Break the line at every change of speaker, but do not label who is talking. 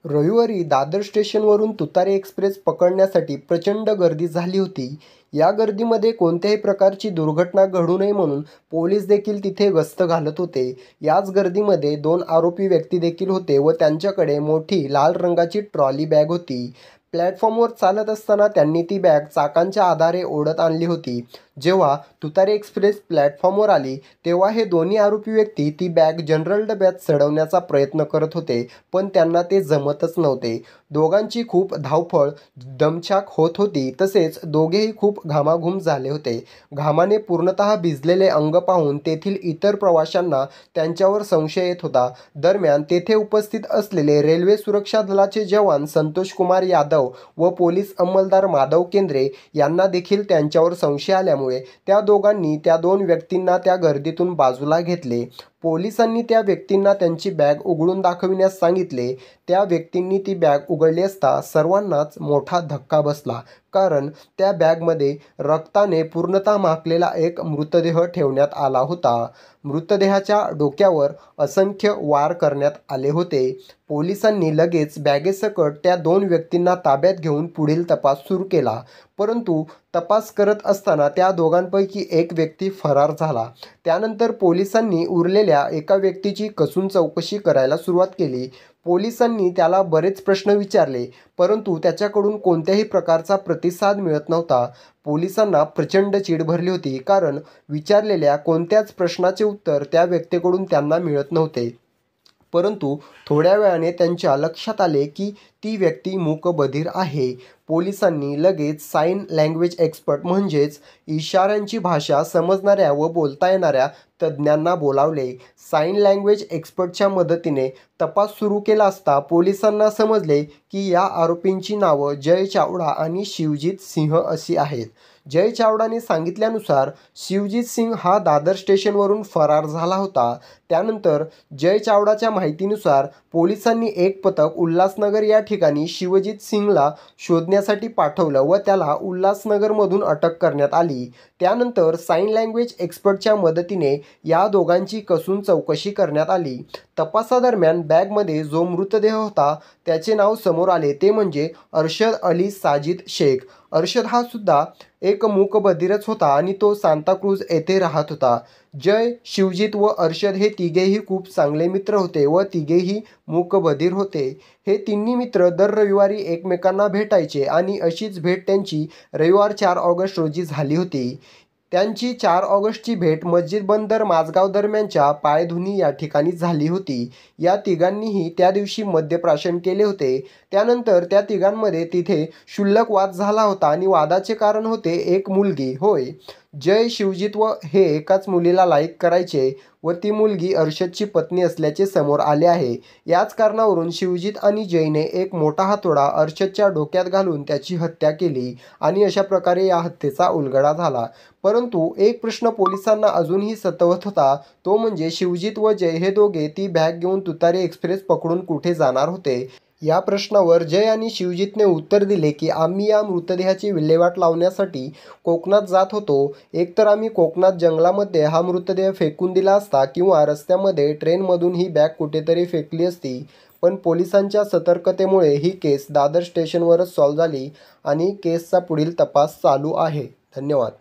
रविवारी दादर स्टेशनवरून तुतारी एक्सप्रेस पकडण्यासाठी प्रचंड गर्दी झाली होती. या गर्दीमध्ये कोणत्याही प्रकारची दुर्घटना घडू नये म्हणून पोलीस देखील तिथे गस्त घालत होते. याच गर्दीमध्ये 2 आरोपी व्यक्ती देखील होते व त्यांच्याकडे मोठी लाल रंगाची ट्रॉली बॅग होती. प्लॅटफॉर्मवर चालत असताना त्यांनी ती बॅग चाकांच्या आधारे ओढत आणली होती. जेव्हा तुतारी एक्सप्रेस प्लॅटफॉर्मवर आली तेव्हा हे दोन्ही आरोपी व्यक्ती ती बॅग जनरल डब्यात चढवण्याचा प्रयत्न करत होते, पण त्यांना ते जमतच नव्हते. दोघांची खूप धावपळ, दमछाक होत होती. तसेच दोघेही खूप घामाघूम झाले होते. घामाने पूर्णतः भिजलेले अंग पाहून तेथील इतर प्रवाशांना त्यांच्यावर संशय येत होता. दरम्यान तेथे उपस्थित असलेले रेल्वे सुरक्षा दलाचे जवान संतोष कुमार यादव व पोलीस अंमलदार माधव केंद्रे यांना देखील त्यांच्यावर संशय आल्यामुळे त्या दोघांनी त्या 2 व्यक्तींना त्या गर्दीतून बाजूला घेतले. पोलिसांनी त्या व्यक्तींना त्यांची बॅग उघडून दाखविण्यास सांगितले. त्या व्यक्तींनी ती बॅग उघडली असता सर्वांनाच मोठा धक्का बसला, कारण त्या बॅगमध्ये रक्ताने पूर्णतः माखलेला एक मृतदेह ठेवण्यात आला होता. मृतदेहाच्या डोक्यावर असंख्य वार करण्यात आले होते. पोलिसांनी लगेच बॅगेसकट त्या 2 व्यक्तींना ताब्यात घेऊन पुढील तपास सुरू केला. परंतु तपास करत असताना त्या दोघांपैकी एक व्यक्ती फरार झाला. त्यानंतर पोलिसांनी उरलेल्या एका व्यक्तीची कसून चौकशी करायला सुरुवात केली. पोलिसांनी त्याला बरेच प्रश्न विचारले, परंतु त्याच्याकडून कोणत्याही प्रकारचा प्रतिसाद मिळत नव्हता. पोलिसांना प्रचंड चीड भरली होती, कारण विचारलेल्या कोणत्याच प्रश्नाचे उत्तर त्या व्यक्तीकडून त्यांना मिळत नव्हते. परंतु थोड्या वेळाने त्यांच्या लक्षात आले की ती व्यक्ती मूकबधीर आहे. पोलिसांनी लगेच साइन लँग्वेज एक्सपर्ट म्हणजेच इशाऱ्यांची भाषा समजणाऱ्या व बोलता येणाऱ्या तज्ज्ञांना बोलावले. साइन लँग्वेज एक्सपर्टच्या मदतीने तपास सुरू केला असता पोलिसांना समजले की या आरोपींची नावं जय चावडा आणि शिवजीत सिंह अशी आहेत. जय चावडाने सांगितल्यानुसार शिवजीत सिंग हा दादर स्टेशनवरून फरार झाला होता. त्यानंतर जय चावडाच्या माहितीनुसार पोलिसांनी एक पथक उल्हासनगर या ठिकाणी शिवजीत सिंगला शोधण्यासाठी पाठवलं व त्याला उल्हासनगरमधून अटक करण्यात आली. त्यानंतर साइन लँग्वेज एक्सपर्टच्या मदतीने या दोघांची कसून चौकशी करण्यात आली. तपासादरम्यान बॅगमध्ये जो मृतदेह होता त्याचे नाव समोर आले, ते म्हणजे अरशद अली साजिद शेख. अरशद हा सुद्धा एक मूकबधीरच होता आणि तो सांताक्रूझ येथे राहत होता. जय, शिवजीत व अरशद हे तिघेही खूप चांगले मित्र होते व तिघेही मूकबधीर होते. हे तिन्ही मित्र दर रविवारी एकमेकांना भेटायचे आणि अशीच भेट त्यांची रविवार 4 ऑगस्ट रोजी झाली होती. त्यांची 4 ऑगस्टची भेट मस्जिद बंदर माझगाव दरम्यानच्या पायधुनी या ठिकाणी झाली होती. या तिघांनीही त्या दिवशी मद्यप्राशन केले होते. त्यानंतर त्या तिघांमध्ये तिथे क्षुल्लक वाद झाला होता आणि वादाचे कारण होते एक मुलगी. होय, जय, शिवजीत व हे एकाच मुलीला लाईक करायचे व ती मुलगी अरशदची पत्नी असल्याचे समोर आले आहे. याच कारणावरून शिवजीत आणि जयने एक मोठा हातोडा अरशदच्या डोक्यात घालून त्याची हत्या केली आणि अशा प्रकारे या हत्येचा उलगडा झाला. परंतु एक प्रश्न पोलिसांना अजूनही सतावत होता, तो म्हणजे शिवजीत व जय हे दोघे ती बॅग घेऊन तुतारी एक्सप्रेस पकडून कुठे जाणार होते. या प्रश्नावर जय आणि शिवजीतने उत्तर दिले की आम्ही या मृतदेहाची विल्हेवाट लावण्यासाठी कोकणात जात होतो. एकतर आम्ही कोकणात जंगलामध्ये हा मृतदेह फेकून दिला असता किंवा रस्त्यामध्ये ट्रेनमधून ही बॅग कुठेतरी फेकली असती. पण पोलिसांच्या सतर्कतेमुळे ही केस दादर स्टेशनवरच सॉल्व्ह झाली आणि केसचा पुढील तपास चालू आहे. धन्यवाद.